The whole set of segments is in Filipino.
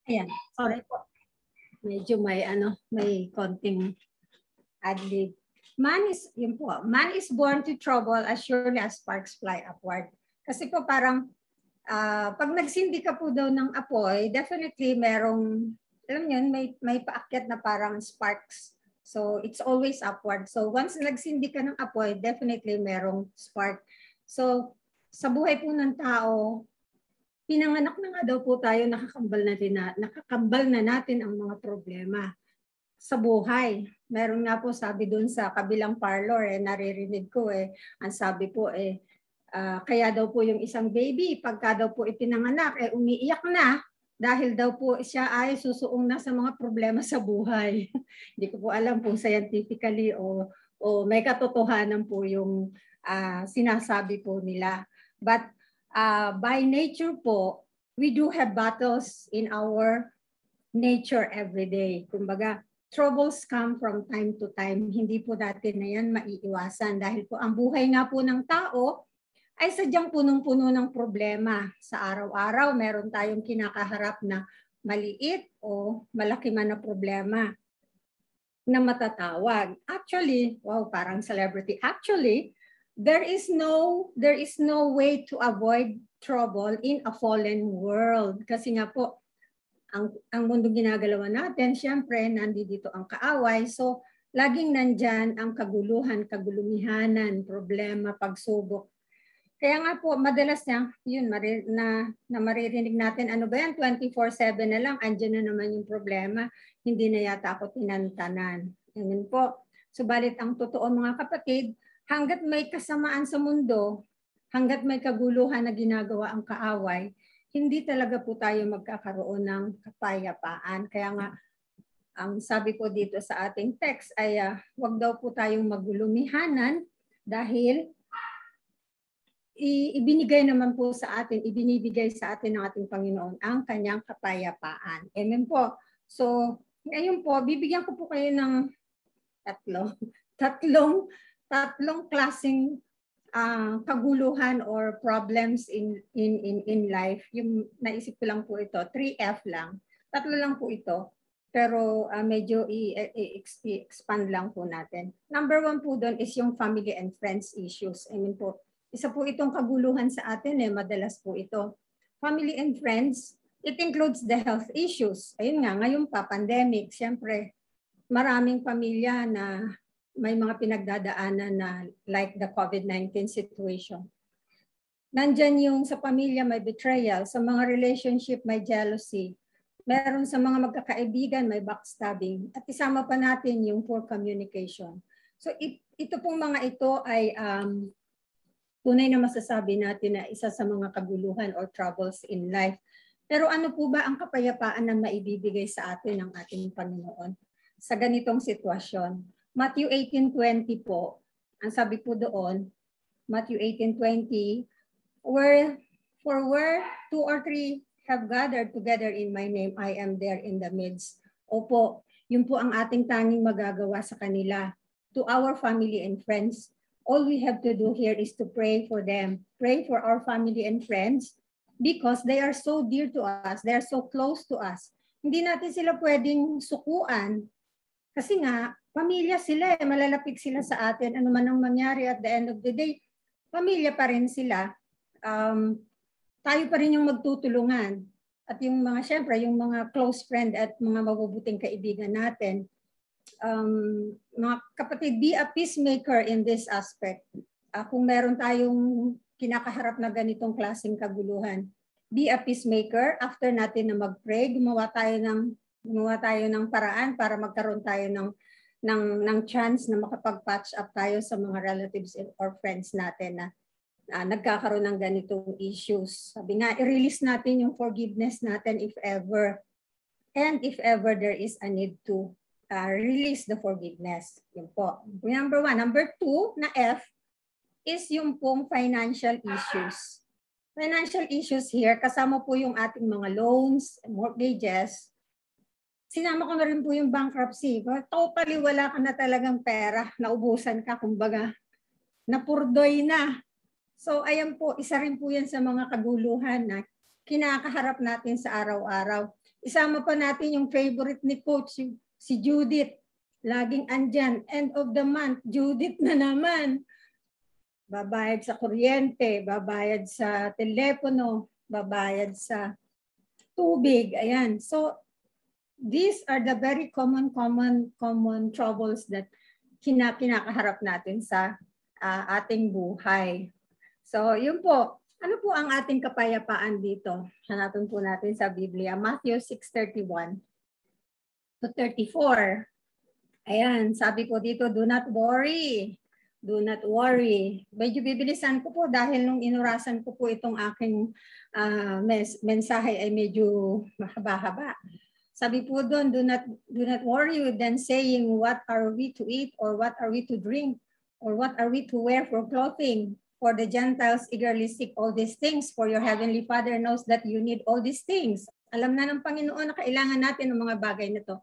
Ayan, sorry po. Medyo may konting ad-lib. Man is born to trouble as surely as sparks fly upward. Kasi po parang pag nagsindi ka po daw ng apoy, definitely merong, alam niyo, may paakyat na parang sparks. So it's always upward. So once nagsindi ka ng apoy, definitely merong spark. So sa buhay po ng tao, pinanganak na nga daw po tayo, nakakambal na natin ang mga problema sa buhay. Meron nga po sabi dun sa kabilang parlor, naririnig ko ang sabi po kaya daw po yung isang baby, pagka daw po ipinanganak, umiiyak na dahil daw po siya ay susuong na sa mga problema sa buhay. Hindi ko po alam kung scientifically o may katotohanan po yung sinasabi po nila. But by nature po, we do have battles in our nature every day. Kumbaga, troubles come from time to time. Hindi po dati na yan maiiwasan dahil po ang buhay nga po ng tao ay sadyang punong-puno ng problema. Sa araw-araw, meron tayong kinakaharap na maliit o malaki man na problema na matatawag. Actually, wow, parang celebrity. Actually, there is no way to avoid trouble in a fallen world. Kasi nga po, ang mundo ginagalawan natin, syempre, nandito ang kaaway. So, laging nandyan ang kaguluhan, kagulumihanan, problema, pagsubok. Kaya nga po, madalas yun, na maririnig natin, ano ba yan, 24/7 na lang, andyan na naman yung problema, hindi na yata ako tinantanan. Ganun po. Subalit ang totoo mga kapatid, hanggat may kasamaan sa mundo, hanggat may kaguluhan na ginagawa ang kaaway, hindi talaga po tayo magkakaroon ng kapayapaan. Kaya nga, ang sabi po dito sa ating text ay wag daw po tayong magulumihanan dahil ibinibigay sa atin ng ating Panginoon ang kanyang kapayapaan. Amen po. So, ngayon po, bibigyan ko po kayo ng tatlong klaseng kaguluhan or problems in life. Yung naisip ko lang po ito, 3F lang. Tatlo lang po ito. Pero medyo i-expand lang po natin. Number 1 po doon is yung family and friends issues. I mean po, isa po itong kaguluhan sa atin madalas po ito. Family and friends, it includes the health issues. Ayun nga, ngayon pa, pandemic, siyempre, maraming pamilya na may mga pinagdadaanan na like the COVID-19 situation. Nandyan yung sa pamilya may betrayal, sa mga relationship may jealousy, meron sa mga magkakaibigan may backstabbing, at isama pa natin yung poor communication. So ito pong mga ito ay tunay na masasabi natin na isa sa mga kaguluhan or troubles in life. Pero ano po ba ang kapayapaan na maibibigay sa atin ng ating Panginoon sa ganitong sitwasyon? Matthew 18:20 po, ang sabi po doon, Matthew 18:20, where 2 or 3 have gathered together in my name, I am there in the midst. Opo, yun po ang ating tanging magagawa sa kanila. To our family and friends, all we have to do here is to pray for them. Pray for our family and friends because they are so dear to us. They are so close to us. Hindi natin sila pwedeng sukuan kasi nga, pamilya sila, malalapit sila sa atin. Ano man ang mangyari at the end of the day, pamilya pa rin sila. Tayo pa rin yung magtutulungan. At yung mga, syempre, yung mga close friend at mga mabubuting kaibigan natin, mga kapatid, be a peacemaker in this aspect. Kung meron tayong kinakaharap na ganitong klaseng kaguluhan, be a peacemaker. After natin na mag-pray, gumawa tayo ng paraan para magkaroon tayo ng chance na makapag-patch up tayo sa mga relatives or friends natin na nagkakaroon ng ganitong issues. Sabi nga, i-release natin yung forgiveness natin if ever. And if ever there is a need to release the forgiveness. Yun po. Number 1. Number 2 na F is yung pong financial issues. Financial issues here, kasama po yung ating mga loans, mortgages. Sinama ko na rin po yung bankruptcy. Totally wala ka na talagang pera. Naubusan ka, kumbaga. Napurdoy na. So ayan po, isa rin po yan sa mga kaguluhan na kinakaharap natin sa araw-araw. Isama pa natin yung favorite ni Coach, si Judith. Laging andyan. End of the month, Judith na naman. Babayad sa kuryente, babayad sa telepono, babayad sa tubig. Ayan. So, these are the very common troubles that kinakaharap natin sa ating buhay. So, yun po. Ano po ang ating kapayapaan dito? Hanapin po natin sa Biblia. Matthew 6:31 to 34. Ayan, sabi po dito, do not worry. Do not worry. Medyo bibilisan ko po dahil nung inurasan ko po itong aking mensahe ay medyo mahaba-haba. Sabi po doon, do not worry with them saying, what are we to eat or what are we to drink or what are we to wear for clothing? For the Gentiles eagerly seek all these things, for your heavenly Father knows that you need all these things. Alam na ng Panginoon na kailangan natin ng mga bagay na to.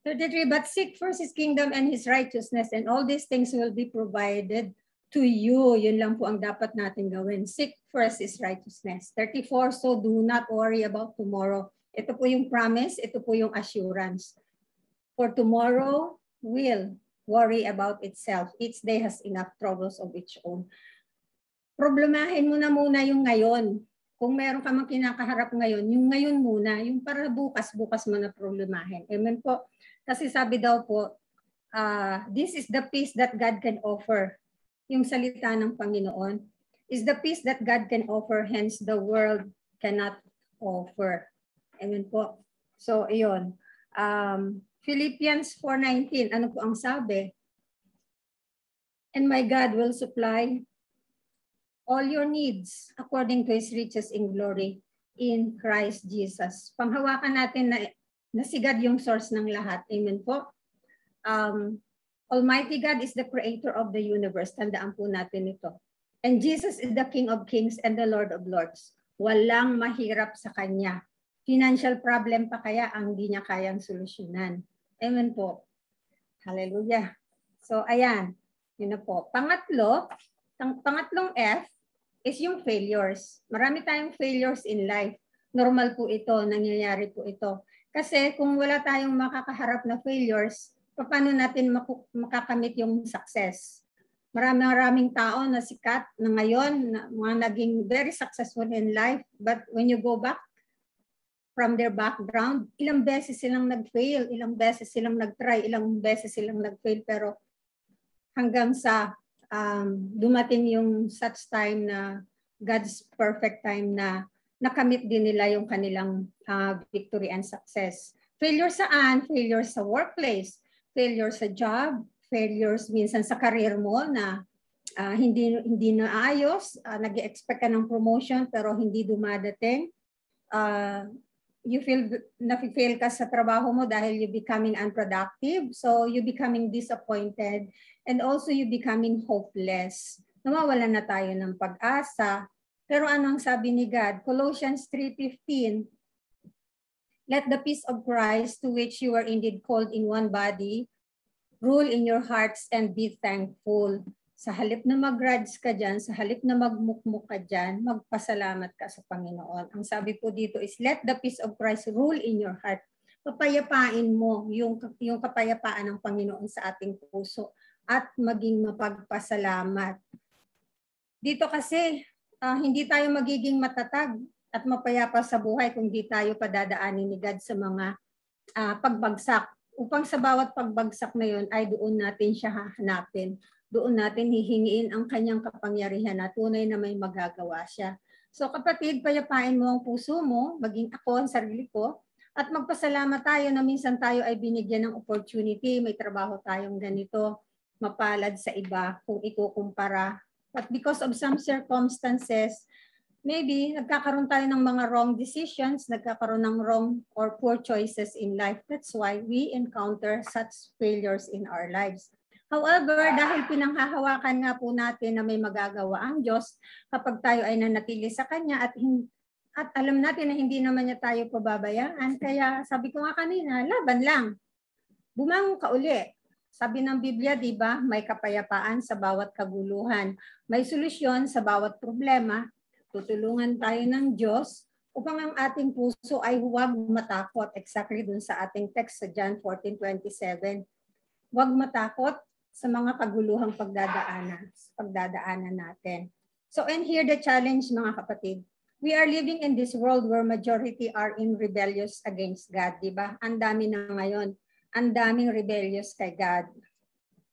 33, but seek first His kingdom and His righteousness, and all these things will be provided to you. Yun lang po ang dapat natin gawin. Seek first His righteousness. 34, so do not worry about tomorrow. Ito po yung promise, ito po yung assurance. For tomorrow will worry about itself. Each day has enough troubles of its own. Problemahin mo na muna yung ngayon. Kung meron ka mang kinakaharap ngayon, yung ngayon muna, yung para bukas mo na problemahin. Amen po. Kasi sabi daw po, this is the peace that God can offer. Yung salita ng Panginoon is the peace that God can offer, hence the world cannot offer. Amen po. So, ayun. Philippians 4:19, ano po ang sabi? And my God will supply all your needs according to His riches in glory in Christ Jesus. Panghawakan natin na si God yung source ng lahat. Amen po. Almighty God is the creator of the universe. Tandaan po natin ito. And Jesus is the King of Kings and the Lord of Lords. Walang mahirap sa Kanya. Financial problem pa kaya ang hindi niya kayang solusyonan. Amen po. Hallelujah. So, ayan. Yun na po. Pangatlong F is yung failures. Marami tayong failures in life. Normal po ito. Nangyayari po ito. Kasi kung wala tayong makakaharap na failures, paano natin makakamit yung success? Maraming tao na sikat na ngayon, mga naging very successful in life, but when you go back from their background, ilang beses silang nag-fail, ilang beses silang nag-try, ilang beses silang nag-fail, pero hanggang sa dumating yung such time na God's perfect time na nakamit din nila yung kanilang victory and success. Failure saan? Failure sa workplace, failure sa job, failures minsan sa career mo na hindi na ayos, nag-expect ka ng promotion pero hindi dumadating. You feel nafi-fail ka sa trabaho mo dahil you becoming unproductive, so you becoming disappointed and also you becoming hopeless. Nawawalan na tayo ng pag-asa. Pero anong sabi ni God? Colossians 3:15, let the peace of Christ, to which you are indeed called in one body, rule in your hearts and be thankful. Sa halip na mag-grudge ka dyan, sa halip na magmukmuk ka dyan, magpasalamat ka sa Panginoon. Ang sabi po dito is, let the peace of Christ rule in your heart. Papayapain mo yung kapayapaan ng Panginoon sa ating puso at maging mapagpasalamat. Dito kasi, hindi tayo magiging matatag at mapayapa sa buhay kung di tayo padadaanin ni God sa mga pagbagsak. Upang sa bawat pagbagsak na yun ay doon natin siya hahanapin. Doon natin hihingiin ang kanyang kapangyarihan na tunay na may magagawa siya. So kapatid, payapain mo ang puso mo, maging ako, ang sarili ko, at magpasalamat tayo na minsan tayo ay binigyan ng opportunity, may trabaho tayong ganito, mapalad sa iba kung ikukumpara. But because of some circumstances, maybe nagkakaroon tayo ng mga wrong decisions, nagkakaroon ng wrong or poor choices in life. That's why we encounter such failures in our lives. However, dahil pinanghahawakan nga po natin na may magagawa ang Diyos kapag tayo ay nanatili sa Kanya at alam natin na hindi naman niya tayo pababayaan, kaya sabi ko nga kanina, laban lang. Bumangon ka uli. Sabi ng Biblia, di ba, may kapayapaan sa bawat kaguluhan. May solusyon sa bawat problema. Tutulungan tayo ng Diyos upang ang ating puso ay huwag matakot. Exactly dun sa ating text sa John 14:27. Huwag matakot sa mga kaguluhang pagdadaanan natin. So, and here the challenge, mga kapatid. We are living in this world where majority are in rebellious against God, di ba? Ang dami na ngayon. Ang daming rebellious kay God.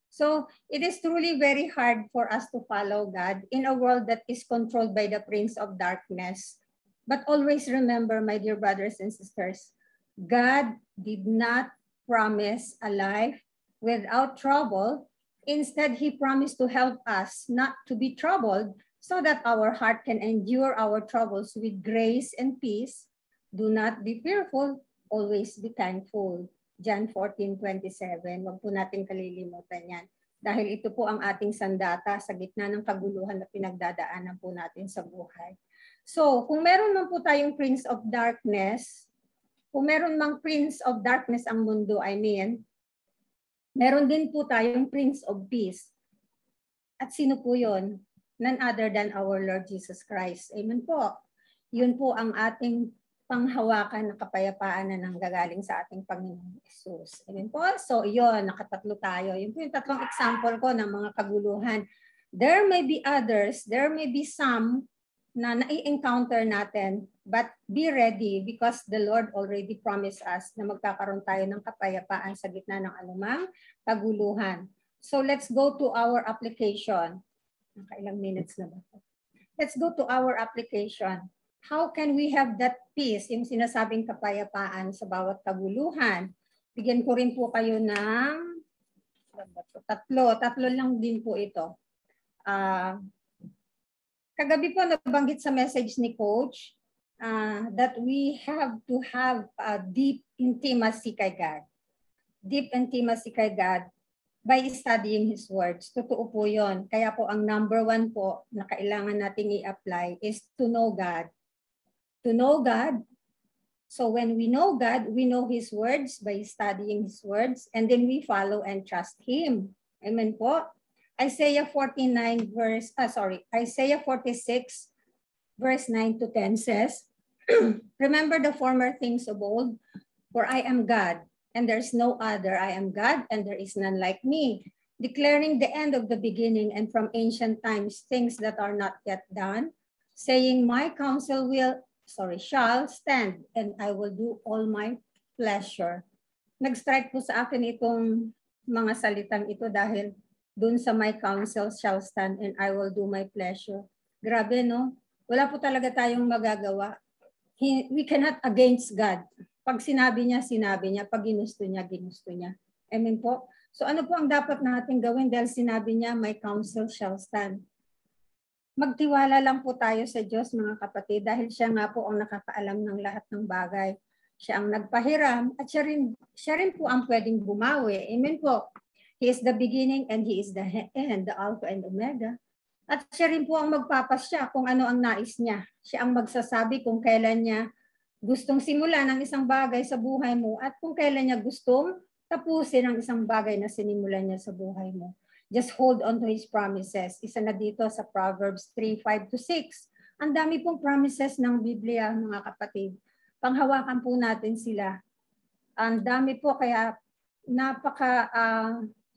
So, it is truly very hard for us to follow God in a world that is controlled by the prince of darkness. But always remember, my dear brothers and sisters, God did not promise a life without trouble. Instead, He promised to help us not to be troubled so that our heart can endure our troubles with grace and peace. Do not be fearful, always be thankful. John 14:27. Huwag po natin kalilimutan yan. Dahil ito po ang ating sandata sa gitna ng kaguluhan na pinagdadaanan po natin sa buhay. So, kung meron man po tayong prince of darkness, kung meron mang prince of darkness ang mundo, meron din po tayong prince of peace. At sino po yun? None other than our Lord Jesus Christ. Amen po. Yun po ang ating panghawakan ng kapayapaan na nanggagaling sa ating Panginoon Jesus. Amen po. So, yun, nakatatlo tayo. Yun po yung tatlong example ko ng mga kaguluhan. There may be others, there may be some na nai-encounter natin, but be ready because the Lord already promised us na magkakaroon tayo ng kapayapaan sa gitna ng anumang kaguluhan. So let's go to our application. Nakailang minutes na ba? Let's go to our application. How can we have that peace, yung sinasabing kapayapaan sa bawat kaguluhan? Bigyan ko rin po kayo ng tatlo lang din po ito. Kagabi po nabanggit sa message ni Coach that we have to have a deep intimacy kay God. Deep intimacy kay God by studying His words. Totoo po yun. Kaya po ang number one po na kailangan nating i-apply is to know God. To know God. So when we know God, we know His words by studying His words, and then we follow and trust Him. Amen po. Isaiah 46 verse 9 to 10 says, remember the former things of old, for I am God, and there's no other. I am God, and there is none like me, declaring the end of the beginning and from ancient times things that are not yet done, saying my counsel shall stand, and I will do all my pleasure. Nag-strike po sa akin itong mga salitang ito dahil dun sa my counsel shall stand and I will do my pleasure. Grabe, no? Wala po talaga tayong magagawa. We cannot against God. Pag sinabi niya, sinabi niya. Pag ginusto niya, ginusto niya. Amen po? So ano po ang dapat natin gawin dahil sinabi niya, my counsel shall stand? Magtiwala lang po tayo sa Diyos, mga kapatid, dahil siya nga po ang nakakaalam ng lahat ng bagay. Siya ang nagpahiram at siya rin po ang pwedeng bumawi. Amen po? He is the beginning and He is the end, the Alpha and Omega. At siya rin po ang magpapasya kung ano ang nais niya. Siya ang magsasabi kung kailan niya gustong simulan ng isang bagay sa buhay mo at kung kailan niya gustong tapusin ang isang bagay na sinimulan niya sa buhay mo. Just hold on to His promises. Isa na dito sa Proverbs 3:5-6. Ang dami pong promises ng Biblia, mga kapatid. Panghawakan po natin sila. Ang dami po, kaya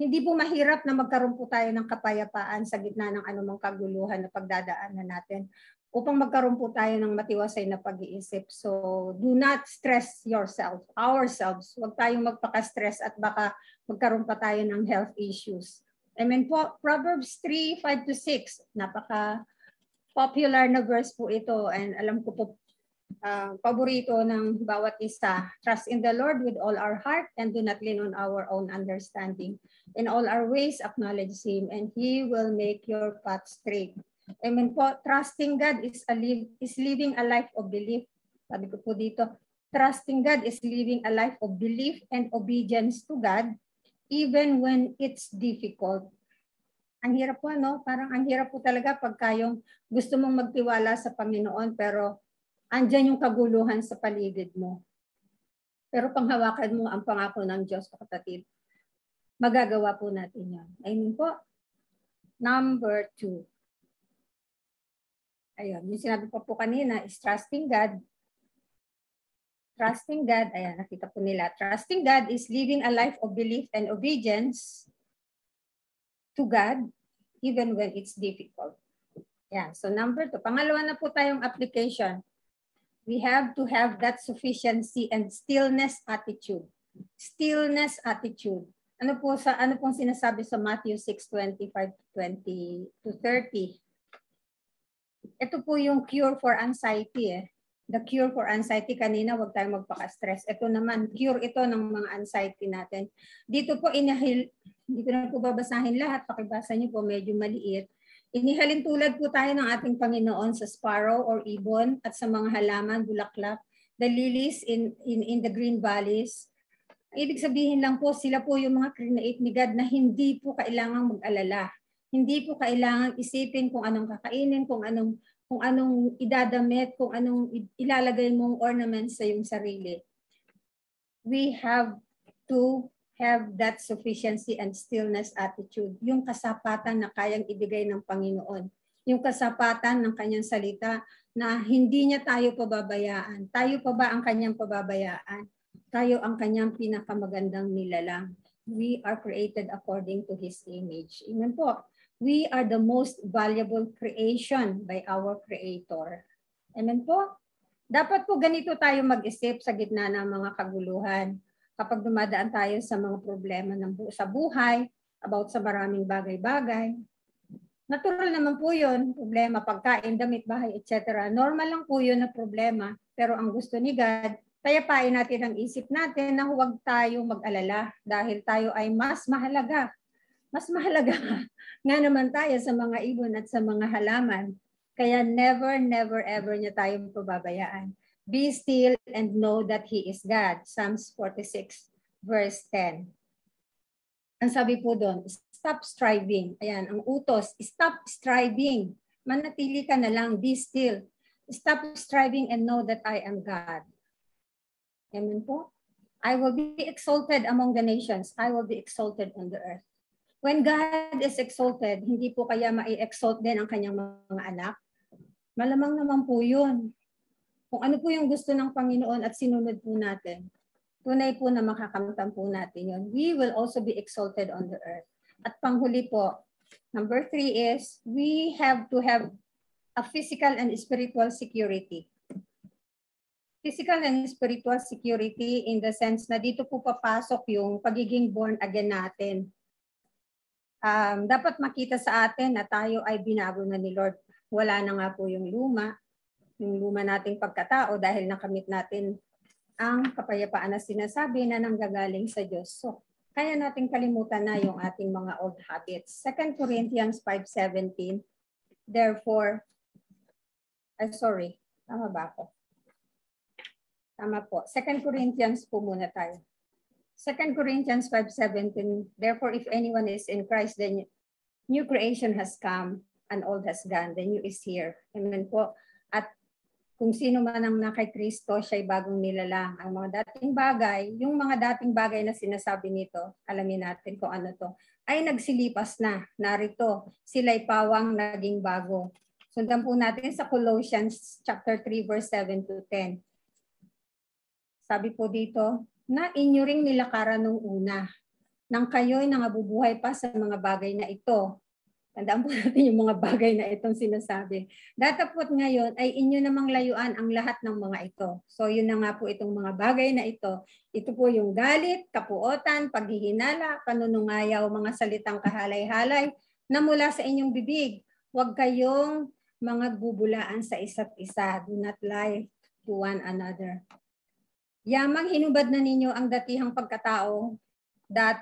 hindi po mahirap na magkaroon po tayo ng kapayapaan sa gitna ng anumang kaguluhan na pagdadaanan natin upang magkaroon po tayo ng matiwasay na pag-iisip. So do not stress ourselves. Huwag tayong magpaka-stress at baka magkaroon pa tayo ng health issues. Amen po. Proverbs 3:5-6. Napaka-popular na verse po ito and alam ko po paborito ng bawat isa. Trust in the Lord with all our heart and do not lean on our own understanding. In all our ways, acknowledge Him and He will make your path straight. Amen po. Trusting God is living a life of belief. Sabi ko po dito, trusting God is living a life of belief and obedience to God even when it's difficult. Ang hirap po, no? Parang ang hirap po talaga pagka yung gusto mong magtiwala sa Panginoon pero andyan yung kaguluhan sa paligid mo. Pero panghawakan mo ang pangako ng Diyos, kapatid. Magagawa po natin yan. Amen po. Number 2. Ayun, yung sinabi po kanina is trusting God Trusting God, ayan, nakita po nila. Trusting God is living a life of belief and obedience to God, even when it's difficult. Yeah, so number 2. Pangalawa na po tayong application. We have to have that sufficiency and stillness attitude. Stillness attitude. Ano pong sinasabi sa Matthew 6:25-30? Ito po yung cure for anxiety eh. The cure for anxiety kanina, wag tayong magpaka-stress. Ito naman, cure ito ng mga anxiety natin. Dito po hindi ko na po babasahin lahat, pakibasa niyo po, medyo maliit. Inihalin tulad po tayo ng ating Panginoon sa sparrow or ibon at sa mga halaman, bulaklak, the lilies in the green valleys. Ibig sabihin lang po, sila po yung mga create ni God na hindi po kailangang mag-alala. Hindi po kailangang isipin kung anong kakainin, kung anong idadamit, kung anong ilalagay mong ornaments sa iyong sarili. We have to have that sufficiency and stillness attitude. Yung kasapatan na kayang ibigay ng Panginoon. Yung kasapatan ng kanyang salita na hindi niya tayo pababayaan. Tayo pa ba ang kanyang pababayaan? Tayo ang kanyang pinakamagandang nilalang. We are created according to His image. Amen po. We are the most valuable creation by our Creator. Amen po. Dapat po ganito tayo mag-isip sa gitna ng mga kaguluhan. Kapag dumadaan tayo sa mga problema sa buhay, about sa maraming bagay-bagay. Natural naman po yun, problema, pagkain, damit, bahay, etc. Normal lang po yun na problema. Pero ang gusto ni God, tayapain natin ang isip natin na huwag tayo mag-alala dahil tayo ay mas mahalaga. Mas mahalaga nga naman tayo sa mga ibon at sa mga halaman. Kaya never, never, ever niya tayong pababayaan. Be still and know that He is God. Psalms 46 verse 10. Ang sabi po doon, stop striving. Ayan, ang utos, stop striving. Manatili ka na lang, be still. Stop striving and know that I am God. Amen po. I will be exalted among the nations. I will be exalted on the earth. When God is exalted, hindi po kaya ma-exalt din ang kanyang mga anak? Malamang naman po yun. Kung ano po yung gusto ng Panginoon at sinunod po natin, tunay po na makakamtan po natin yun. We will also be exalted on the earth. At panghuli po, number 3 is, we have to have a physical and spiritual security. Physical and spiritual security in the sense na dito po papasok yung pagiging born again natin. Dapat makita sa atin na tayo ay binago na ni Lord. Wala na nga po yung luma nating pagkatao dahil nakamit natin ang kapayapaan na sinasabi na nanggagaling sa Diyos. So, kaya nating kalimutan na yung ating mga old habits. 2 Corinthians 5:17, therefore, tama ba ako? Tama po. 2 Corinthians po muna tayo. 2 Corinthians 5:17, therefore, if anyone is in Christ, then new creation has come and old has gone. The new is here. Amen po. At kung sino man ang kay Kristo, siya'y bagong nilalang. Ang mga dating bagay, yung mga dating bagay na sinasabi nito, alamin natin kung ano to, ay nagsilipas na. Narito, sila'y pawang naging bago. Sundan po natin sa Colossians chapter 3 verse 7 to 10. Sabi po dito, na inyo ring nilakaran nung una, nang kayo'y nangabubuhay pa sa mga bagay na ito. Tandaan po natin yung mga bagay na itong sinasabi. Datapot ngayon ay inyo namang layuan ang lahat ng mga ito. So yun na nga po itong mga bagay na ito. Ito po yung galit, kapuotan, paghihinala, panunungayaw, mga salitang kahalay-halay na mula sa inyong bibig. Huwag kayong mga bubulaan sa isa't isa. Do not lie to one another. Yamang hinubad na ninyo ang datihang pagkatao,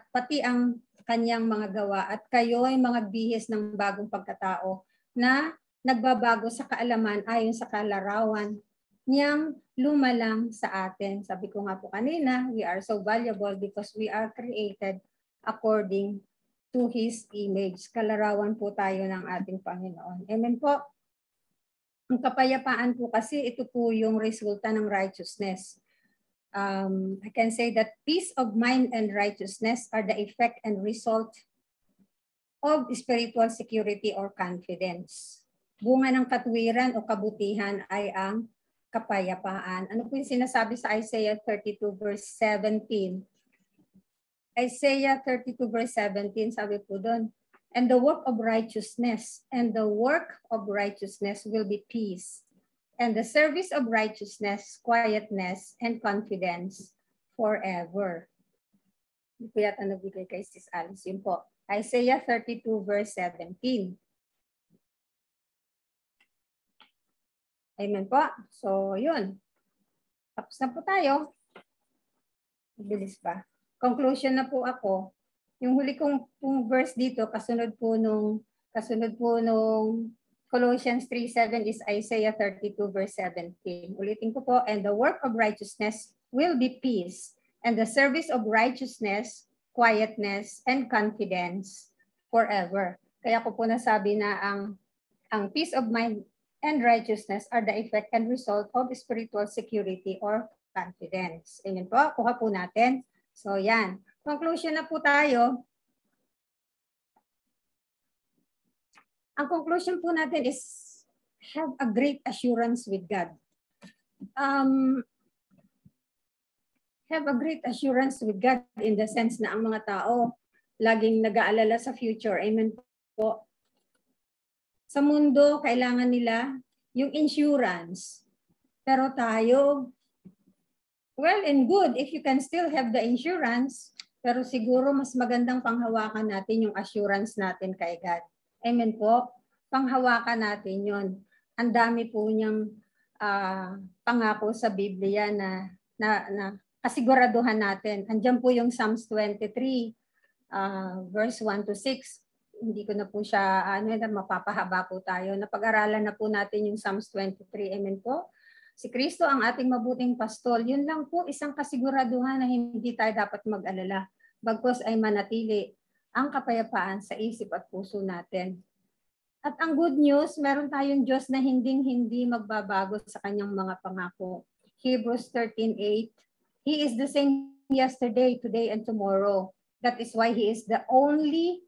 pati ang kanyang mga gawa at kayo ay mga bihis ng bagong pagkatao na nagbabago sa kaalaman ayon sa kalarawan niyang lumalang sa atin. Sabi ko nga po kanina, we are so valuable because we are created according to His image. Kalarawan po tayo ng ating Panginoon. Amen po. Ang kapayapaan po kasi ito po yung resulta ng righteousness. I can say that peace of mind and righteousness are the effect and result of spiritual security or confidence. Bunga ng katwiran o kabutihan ay ang kapayapaan. Ano po yung sinasabi sa Isaiah 32 verse 17? Isaiah 32 verse 17, sabi po doon, and the work of righteousness will be peace, and the service of righteousness, quietness, and confidence forever. Hindi po yata nabigay kay Sis Alice. Yun po. Isaiah 32 verse 17. Amen po. So, yun. Tapos na po tayo. Bilis pa. Conclusion na po ako. Yung huli kong verse dito, kasunod po nung Colossians 3:7 is Isaiah 32 verse 17. Ulitin ko po, and the work of righteousness will be peace, and the service of righteousness, quietness, and confidence forever. Kaya ko po nasabi na ang peace of mind and righteousness are the effect and result of spiritual security or confidence. Amen po, kuha po natin. So yan, conclusion na po tayo. Ang conclusion po natin is have a great assurance with God. Have a great assurance with God in the sense na ang mga tao laging nag-aalala sa future. Amen po. Sa mundo, kailangan nila yung insurance. Pero tayo, well and good if you can still have the insurance, pero siguro mas magandang panghawakan natin yung assurance natin kay God. Amen po. Panghawakan natin yun. Ang dami po niyang pangako sa Biblia na kasiguraduhan natin. Andiyan po yung Psalms 23, verse 1 to 6. Hindi ko na po siya, mapapahaba po tayo. Napag-aralan na po natin yung Psalms 23. Amen po. Si Kristo ang ating mabuting pastol. Yun lang po, isang kasiguraduhan na hindi tayo dapat mag-alala. Bagkus ay manatili ang kapayapaan sa isip at puso natin. At ang good news, meron tayong Diyos na hindi magbabago sa kanyang mga pangako. Hebrews 13:8, He is the same yesterday, today, and tomorrow. That is why He is the only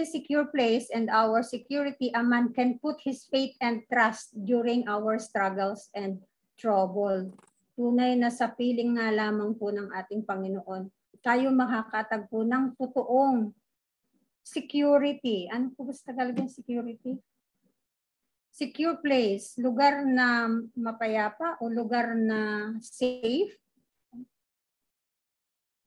secure place and our security. A man can put his faith and trust during our struggles and trouble. Tunay na sa piling nga lamang po ng ating Panginoon, tayo makakatagpo ng totoong security. Ano po ba sa Tagalog yung security? Secure place, lugar na mapayapa o lugar na safe,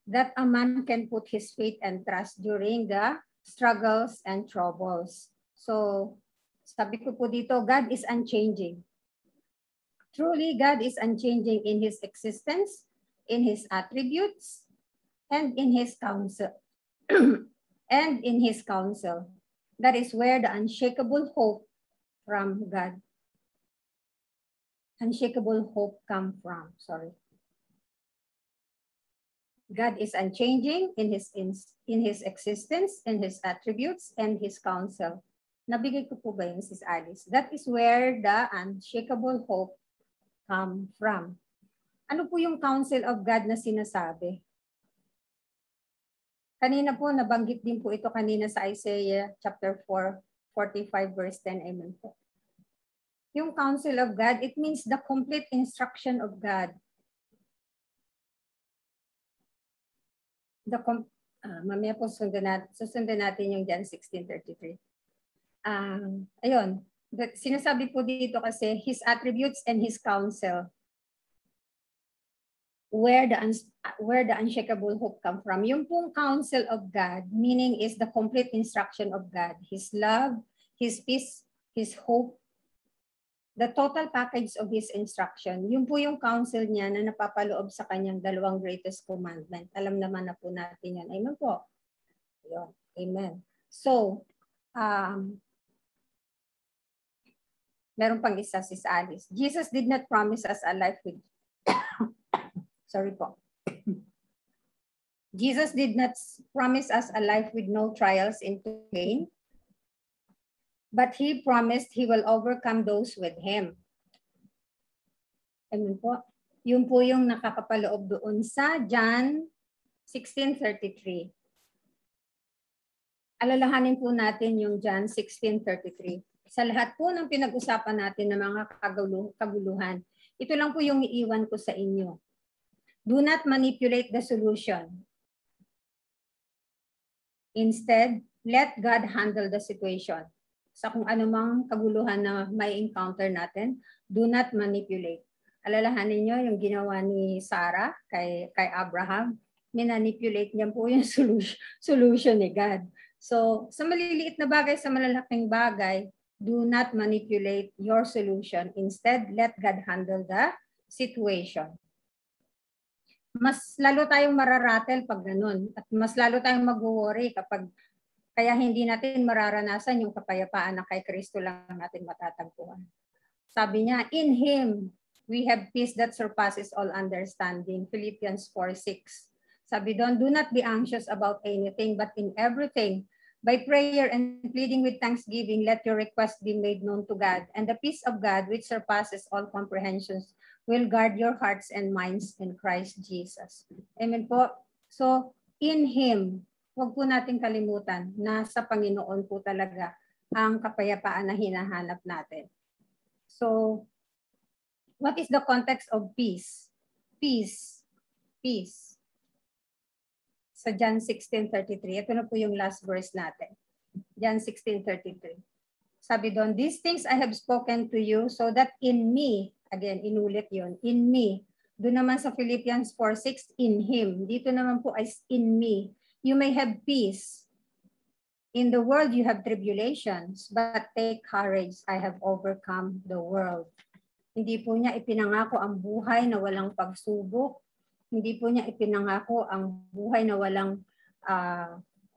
that a man can put his faith and trust during the struggles and troubles. So, sabi ko po dito, God is unchanging. Truly, God is unchanging in His existence, in His attributes, and in His counsel. And in His counsel. That is where the unshakable hope from God. Unshakable hope come from. Sorry. God is unchanging in his existence, in His attributes, and His counsel. Nabigay ko po ba yun, Sis Alice? That is where the unshakable hope come from. Ano po yung counsel of God na sinasabi? Kanina po, nabanggit din po ito kanina sa Isaiah chapter 4:45 verse 10. Amen po. Yung counsel of God, it means the complete instruction of God. Mamaya po susundan natin yung John 16:33. Ayun, sinasabi po dito kasi His attributes and His counsel. Where the unshakable hope come from. Yung pong counsel of God, meaning is the complete instruction of God. His love, His peace, His hope, the total package of His instruction. Yun po yung counsel niya na napapaloob sa kanyang dalawang greatest commandment. Alam naman na po natin yan. Amen po. Yun. Amen. So, meron pang isa, Sis Alice. Jesus did not promise us a life with Sorry po. Jesus did not promise us a life with no trials and pain, but He promised He will overcome those with Him. Amen po. Yun po yung nakakapaloob doon sa John 16:33. Alalahanin po natin yung John 16:33. Sa lahat po ng pinag-usapan natin ng mga kaguluhan, ito lang po yung iiwan ko sa inyo. Do not manipulate the solution. Instead, let God handle the situation. Sa kung anumang kaguluhan na may encounter natin, do not manipulate. Alalahanin niyo yung ginawa ni Sarah kay Abraham, minanipulate niya po yung solution ni God. So, sa maliliit na bagay, sa malalaking bagay, do not manipulate your solution. Instead, let God handle the situation. Mas lalo tayong mararatel pag ganun. At mas lalo tayong mag-worry kapag kaya hindi natin mararanasan yung kapayapaan na kay Kristo lang natin matatagpuan. Sabi niya, in Him, we have peace that surpasses all understanding. Philippians 4:6. Sabi doon, do not be anxious about anything, but in everything, by prayer and pleading with thanksgiving, let your request be made known to God. And the peace of God, which surpasses all comprehensions, will guard your hearts and minds in Christ Jesus. Amen po. So, in Him, huwag po natin kalimutan na sa Panginoon po talaga ang kapayapaan na hinahanap natin. So, what is the context of peace? Peace. Peace. Sa John 16:33. Ito na po yung last verse natin. John 16:33. Sabi doon, these things I have spoken to you so that in me, again, inulit yun, in me. Doon naman sa Philippians 4:6, in Him. Dito naman po ay in me. You may have peace. In the world you have tribulations, but take courage. I have overcome the world. Hindi po niya ipinangako ang buhay na walang pagsubok. Hindi po niya ipinangako ang buhay na walang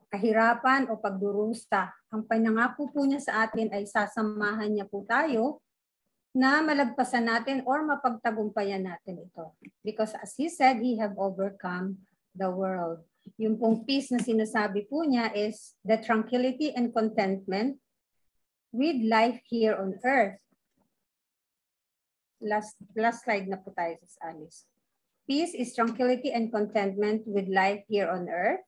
kahirapan o pagdurusa. Ang pinangako po niya sa atin ay sasamahan niya po tayo na malagpasan natin or mapagtagumpayan natin ito. Because as He said, He have overcome the world. Yung pong peace na sinasabi po niya is the tranquility and contentment with life here on earth. Last slide na po tayo sa Alice. Peace is tranquility and contentment with life here on earth.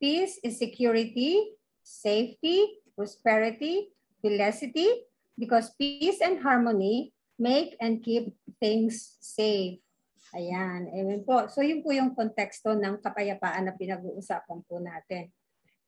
Peace is security, safety, prosperity, felicity, because peace and harmony make and keep things safe. Ayan, amen po. So yun po yung konteksto ng kapayapaan na pinag-uusapan po natin.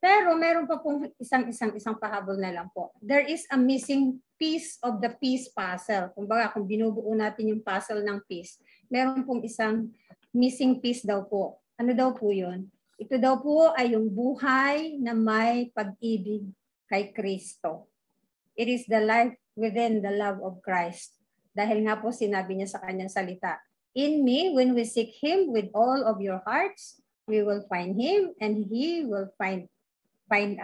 Pero meron pa pong isang pahabol na lang po. There is a missing piece of the peace puzzle. Kumbaga, kung binubuo natin yung puzzle ng peace, meron pong isang missing piece daw po. Ano daw po yun? Ito daw po ay yung buhay na may pag-ibig kay Kristo. It is the life within the love of Christ. Dahil nga po sinabi niya sa kanyang salita, in me, when we seek Him with all of your hearts, we will find Him and He will find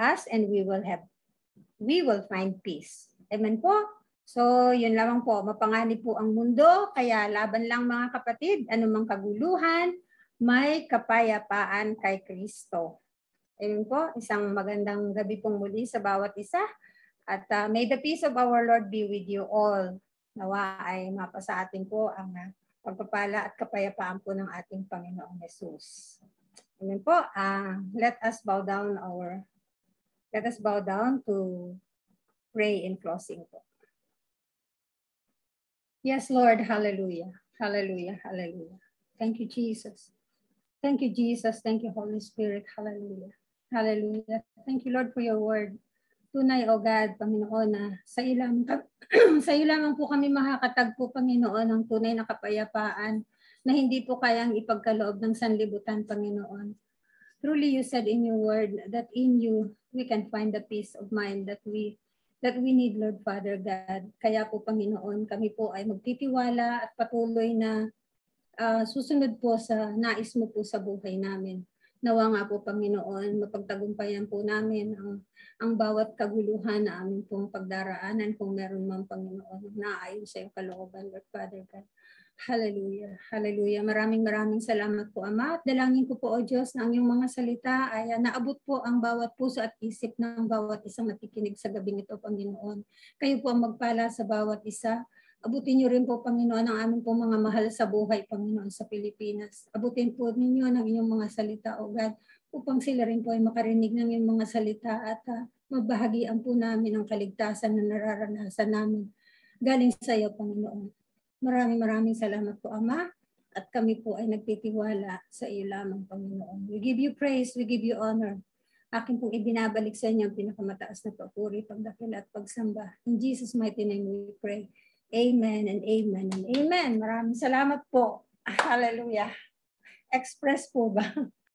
us and we will find peace. Amen po? So, yun lamang po. Mapanganib po ang mundo, kaya laban lang mga kapatid, anumang kaguluhan, may kapayapaan kay Kristo. Amen po? Isang magandang gabi pong muli sa bawat isa. At may the peace of our Lord be with you all. Nawa ay mapasa atin po ang pagpapala at kapayapaan po ng ating Panginoong Jesus. Amen po. Let us bow down to pray in closing po. Yes, Lord. Hallelujah. Hallelujah. Hallelujah. Thank you, Jesus. Thank you, Jesus. Thank you, Holy Spirit. Hallelujah. Hallelujah. Thank you, Lord, for your word. Tunay, O God, Panginoon, na sa iyo lamang po kami makakatagpo, Panginoon, ng tunay na kapayapaan na hindi po kayang ipagkaloob ng sanlibutan, Panginoon. Truly, you said in your word that in you we can find the peace of mind that we need, Lord Father God. Kaya po, Panginoon, kami po ay magtitiwala at patuloy na susunod po sa nais mo po sa buhay namin. Nawa nga po, Panginoon, mapagtagumpayan po namin ang bawat kaguluhan na aming pong pagdaraanan kung meron man, Panginoon, na ayon sa iyong kalooban, Lord Father God. Hallelujah. Hallelujah. Maraming salamat po, Ama. At dalangin ko po, O Diyos, na ang iyong mga salita ay naabot po ang bawat puso at isip ng bawat isang nakikinig sa gabing ito, Panginoon. Kayo po ang magpala sa bawat isa. Abutin niyo rin po, Panginoon, ang aming po mga mahal sa buhay, Panginoon, sa Pilipinas. Abutin po ninyo ng inyong mga salita, O God, upang sila rin po ay makarinig ng iyong mga salita at mabahagian po namin ang kaligtasan na nararanasan namin galing sa iyo, Panginoon. Maraming salamat po, Ama, at kami po ay nagtitiwala sa iyo lamang, Panginoon. We give you praise, we give you honor. Akin pong ibinabalik sa inyo ang pinakamataas na papuri, pagdakil at pagsamba. In Jesus' mighty name we pray. Amen and amen and amen. Maraming salamat po. Hallelujah. Express po ba?